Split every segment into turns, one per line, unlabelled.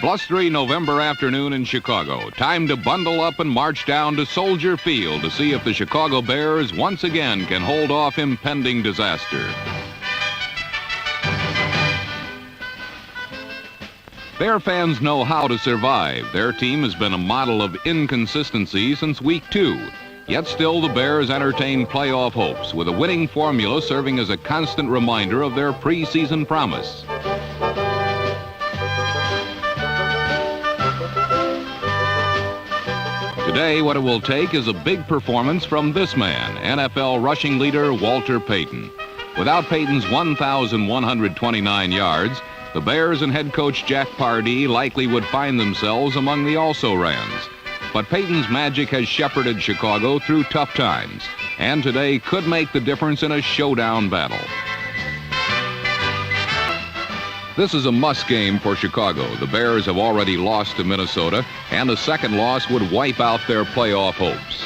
blustery November afternoon in Chicago. Time to bundle up and march down to Soldier Field to see if the Chicago Bears once again can hold off impending disaster. Bear fans know how to survive. Their team has been a model of inconsistency since week 2. Yet still the Bears entertain playoff hopes, with a winning formula serving as a constant reminder of their preseason promise. Today, what it will take is a big performance from this man, NFL rushing leader Walter Payton. Without Payton's 1,129 yards, the Bears and head coach Jack Pardee likely would find themselves among the also-rans. But Payton's magic has shepherded Chicago through tough times, and today could make the difference in a showdown battle. This is a must game for Chicago. The Bears have already lost to Minnesota, and a second loss would wipe out their playoff hopes.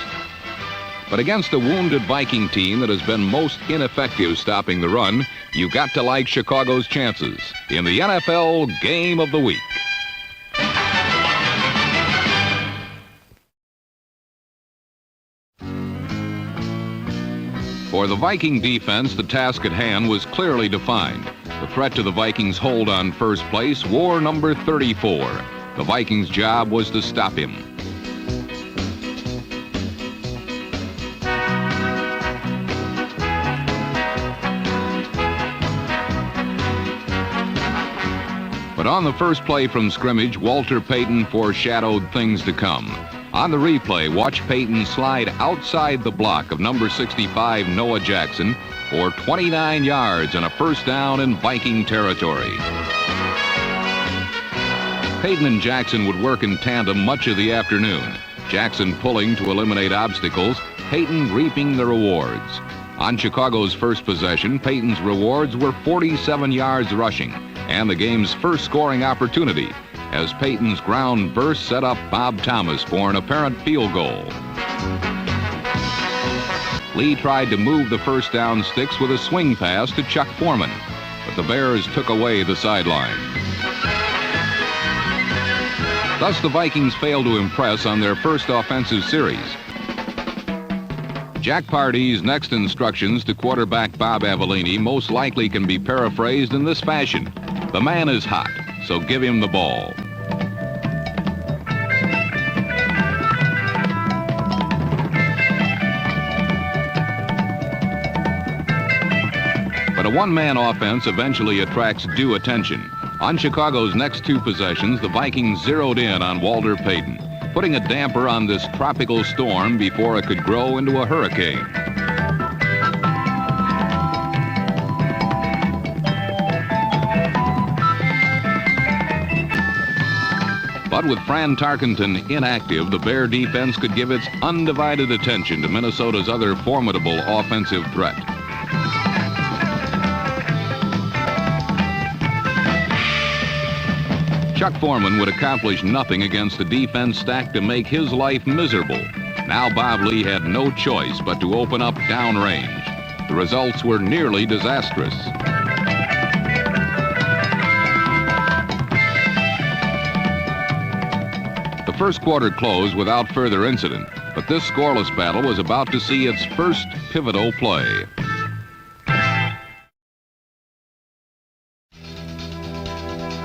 But against a wounded Viking team that has been most ineffective stopping the run, you've got to like Chicago's chances in the NFL Game of the Week. For the Viking defense, the task at hand was clearly defined. The threat to the Vikings' hold on first place wore number 34. The Vikings' job was to stop him. But on the first play from scrimmage, Walter Payton foreshadowed things to come. On the replay, watch Payton slide outside the block of number 65, Noah Jackson, for 29 yards and a first down in Viking territory. Payton and Jackson would work in tandem much of the afternoon. Jackson pulling to eliminate obstacles, Payton reaping the rewards. On Chicago's first possession, Payton's rewards were 47 yards rushing and the game's first scoring opportunity, as Payton's ground burst set up Bob Thomas for an apparent field goal. Lee tried to move the first down sticks with a swing pass to Chuck Foreman, but the Bears took away the sideline. Thus, the Vikings failed to impress on their first offensive series. Jack Pardee's next instructions to quarterback Bob Avellini most likely can be paraphrased in this fashion: the man is hot, so give him the ball. But a one-man offense eventually attracts due attention. On Chicago's next 2 possessions, the Vikings zeroed in on Walter Payton, putting a damper on this tropical storm before it could grow into a hurricane. But with Fran Tarkenton inactive, the Bear defense could give its undivided attention to Minnesota's other formidable offensive threat. Chuck Foreman would accomplish nothing against a defense stacked to make his life miserable. Now Bob Lee had no choice but to open up downrange. The results were nearly disastrous. The first quarter closed without further incident, but this scoreless battle was about to see its first pivotal play.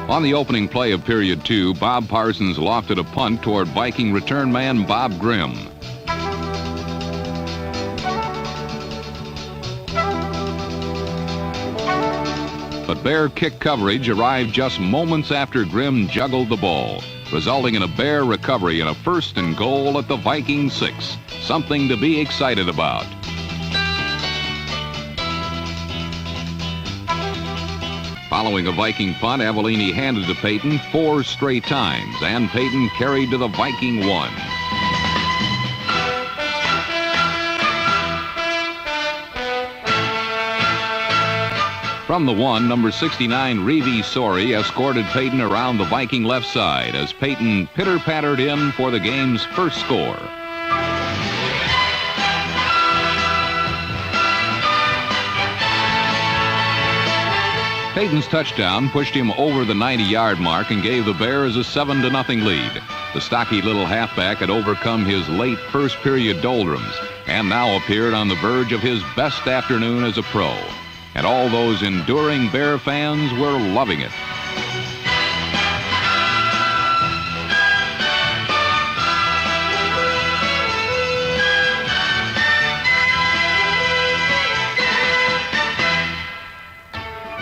On the opening play of period 2, Bob Parsons lofted a punt toward Viking return man Bob Grimm. But Bear kick coverage arrived just moments after Grimm juggled the ball, resulting in a Bear recovery and a 1st and goal at the Viking 6. Something to be excited about. Following a Viking punt, Avellini handed to Payton 4 straight times, and Payton carried to the Viking 1. From the 1, number 69, Reeve Sori escorted Payton around the Viking left side as Payton pitter-pattered in for the game's first score. Payton's touchdown pushed him over the 90-yard mark and gave the Bears a 7-0 lead. The stocky little halfback had overcome his late first-period doldrums and now appeared on the verge of his best afternoon as a pro. And all those enduring Bear fans were loving it.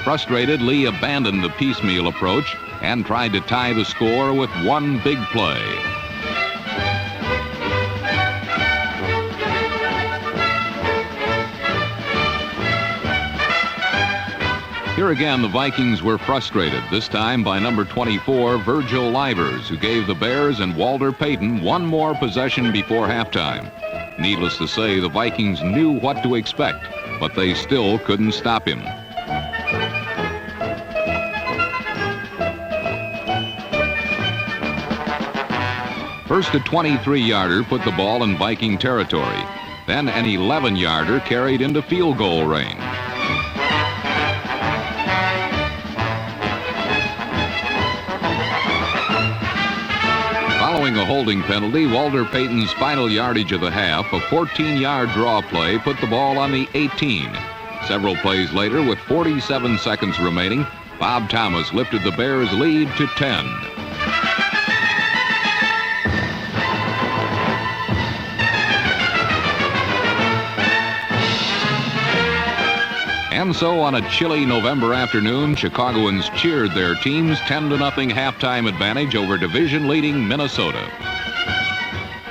Frustrated, Lee abandoned the piecemeal approach and tried to tie the score with one big play. Here again, the Vikings were frustrated, this time by number 24, Virgil Livers, who gave the Bears and Walter Payton one more possession before halftime. Needless to say, the Vikings knew what to expect, but they still couldn't stop him. First, a 23-yarder put the ball in Viking territory. Then an 11-yarder carried into field goal range. Following a holding penalty, Walter Payton's final yardage of the half, a 14-yard draw play, put the ball on the 18. Several plays later, with 47 seconds remaining, Bob Thomas lifted the Bears' lead to 10. And so on a chilly November afternoon, Chicagoans cheered their team's 10-0 halftime advantage over division-leading Minnesota.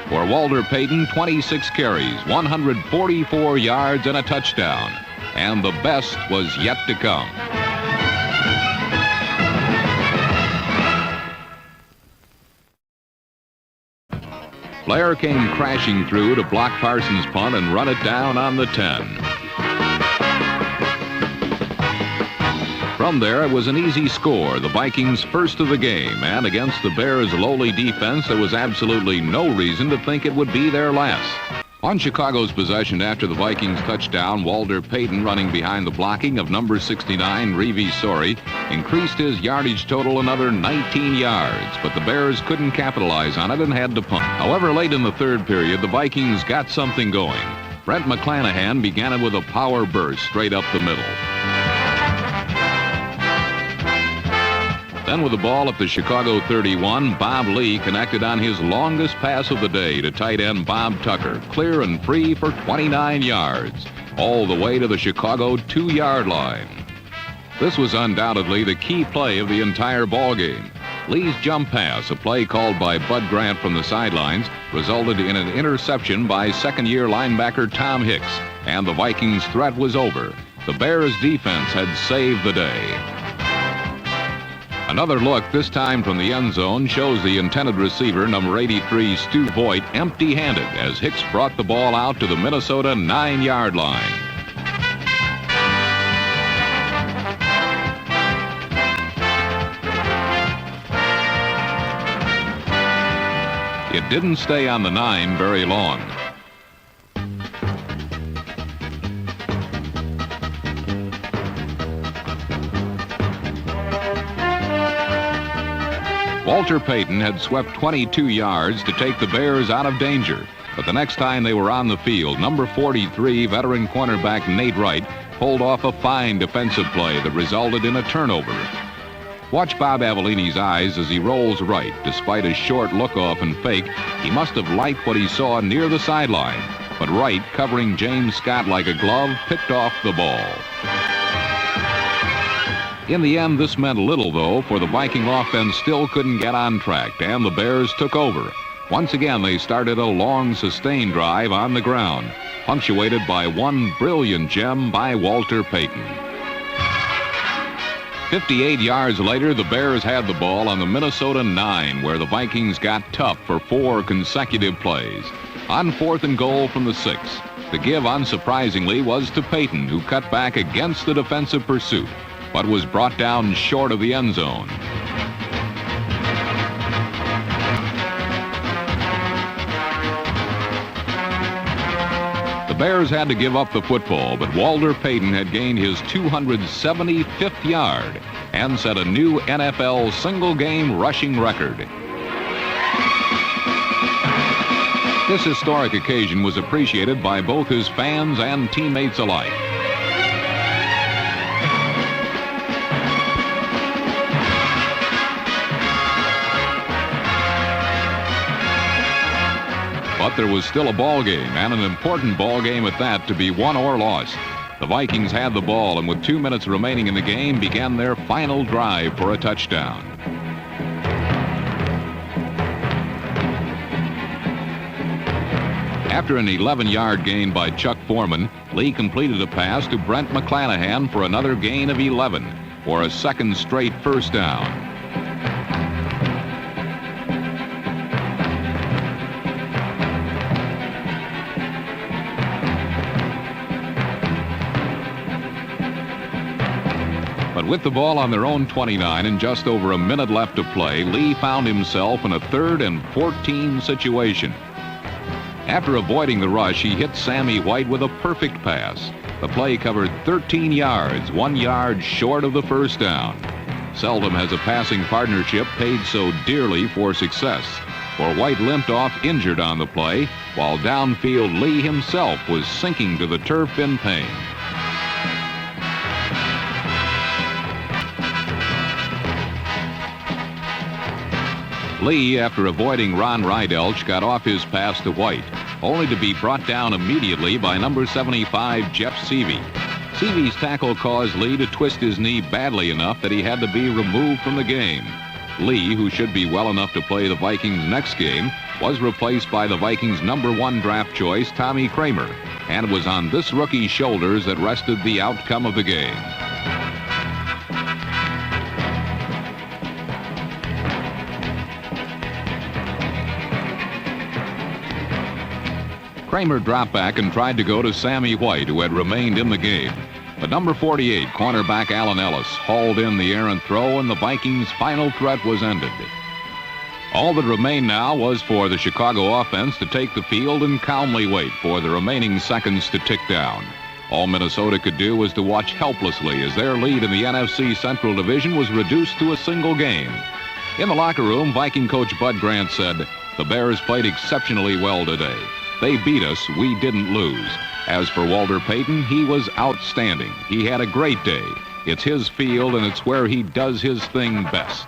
For Walter Payton, 26 carries, 144 yards, and a touchdown. And the best was yet to come. Blair came crashing through to block Parsons' punt and run it down on the 10. From there, it was an easy score, the Vikings' first of the game, and against the Bears' lowly defense, there was absolutely no reason to think it would be their last. On Chicago's possession after the Vikings' touchdown, Walter Payton, running behind the blocking of number 69, Reeve Sori, increased his yardage total another 19 yards, but the Bears couldn't capitalize on it and had to punt. However, late in the third period, the Vikings got something going. Brent McClanahan began it with a power burst straight up the middle. Then with the ball at the Chicago 31, Bob Lee connected on his longest pass of the day to tight end Bob Tucker, clear and free for 29 yards, all the way to the Chicago 2-yard line. This was undoubtedly the key play of the entire ballgame. Lee's jump pass, a play called by Bud Grant from the sidelines, resulted in an interception by second-year linebacker Tom Hicks, and the Vikings' threat was over. The Bears' defense had saved the day. Another look, this time from the end zone, shows the intended receiver, number 83, Stu Voigt, empty-handed as Hicks brought the ball out to the Minnesota 9-yard line. It didn't stay on the 9 very long. Walter Payton had swept 22 yards to take the Bears out of danger. But the next time they were on the field, number 43, veteran cornerback Nate Wright, pulled off a fine defensive play that resulted in a turnover. Watch Bob Avellini's eyes as he rolls right. Despite a short look-off and fake, he must have liked what he saw near the sideline. But Wright, covering James Scott like a glove, picked off the ball. In the end, this meant little, though, for the Viking offense still couldn't get on track, and the Bears took over. Once again, they started a long, sustained drive on the ground, punctuated by one brilliant gem by Walter Payton. 58 yards later, the Bears had the ball on the Minnesota 9, where the Vikings got tough for 4 consecutive plays. On 4th and goal from the 6, the give, unsurprisingly, was to Payton, who cut back against the defensive pursuit, but was brought down short of the end zone. The Bears had to give up the football, but Walter Payton had gained his 275th yard and set a new NFL single-game rushing record. This historic occasion was appreciated by both his fans and teammates alike. But there was still a ball game, and an important ball game at that, to be won or lost. The Vikings had the ball, and with 2 minutes remaining in the game, began their final drive for a touchdown. After an 11-yard gain by Chuck Foreman, Lee completed a pass to Brent McClanahan for another gain of 11 for a second straight first down. But with the ball on their own 29 and just over a minute left to play, Lee found himself in a 3rd and 14 situation. After avoiding the rush, he hit Sammy White with a perfect pass. The play covered 13 yards, 1 yard short of the first down. Seldom has a passing partnership paid so dearly for success, for White limped off injured on the play, while downfield Lee himself was sinking to the turf in pain. Lee, after avoiding Ron Rydelch, got off his pass to White, only to be brought down immediately by number 75, Jeff Seavey. Seavey's tackle caused Lee to twist his knee badly enough that he had to be removed from the game. Lee, who should be well enough to play the Vikings' next game, was replaced by the Vikings' number 1 draft choice, Tommy Kramer, and it was on this rookie's shoulders that rested the outcome of the game. Kramer dropped back and tried to go to Sammy White, who had remained in the game. But number 48, cornerback Allen Ellis, hauled in the errant throw, and the Vikings' final threat was ended. All that remained now was for the Chicago offense to take the field and calmly wait for the remaining seconds to tick down. All Minnesota could do was to watch helplessly as their lead in the NFC Central Division was reduced to a single game. In the locker room, Viking coach Bud Grant said, "The Bears played exceptionally well today. They beat us, we didn't lose." As for Walter Payton, he was outstanding. He had a great day. It's his field, and it's where he does his thing best.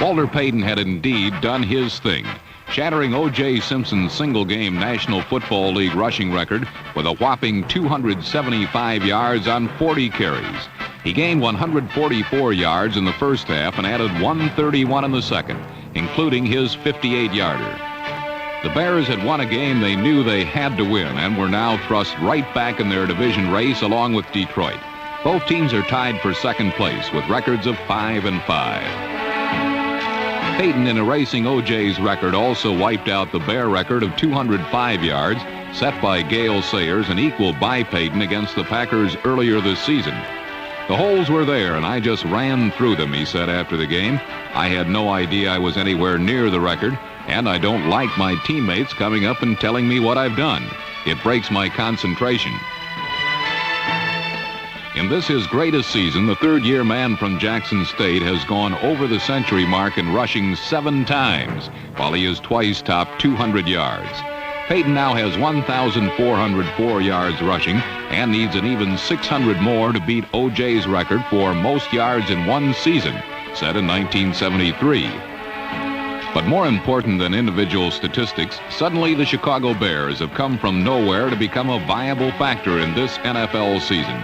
Walter Payton had indeed done his thing, shattering O.J. Simpson's single-game National Football League rushing record with a whopping 275 yards on 40 carries. He gained 144 yards in the first half and added 131 in the second, including his 58-yarder. The Bears had won a game they knew they had to win and were now thrust right back in their division race along with Detroit. Both teams are tied for second place with records of 5-5. Payton, in erasing O.J.'s record, also wiped out the Bear record of 205 yards set by Gale Sayers and equaled by Payton against the Packers earlier this season. "The holes were there, and I just ran through them," he said after the game. "I had no idea I was anywhere near the record, and I don't like my teammates coming up and telling me what I've done. It breaks my concentration." In this, his greatest season, the third-year man from Jackson State has gone over the century mark in rushing 7 times, while he has twice topped 200 yards. Payton now has 1,404 yards rushing and needs an even 600 more to beat O.J.'s record for most yards in one season, set in 1973. But more important than individual statistics, suddenly the Chicago Bears have come from nowhere to become a viable factor in this NFL season.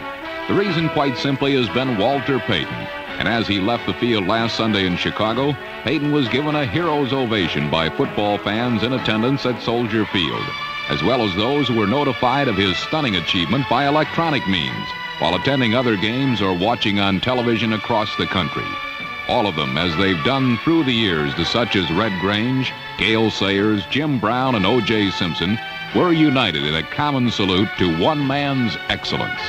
The reason, quite simply, has been Walter Payton. And as he left the field last Sunday in Chicago, Payton was given a hero's ovation by football fans in attendance at Soldier Field, as well as those who were notified of his stunning achievement by electronic means while attending other games or watching on television across the country. All of them, as they've done through the years to such as Red Grange, Gale Sayers, Jim Brown, and O.J. Simpson, were united in a common salute to one man's excellence.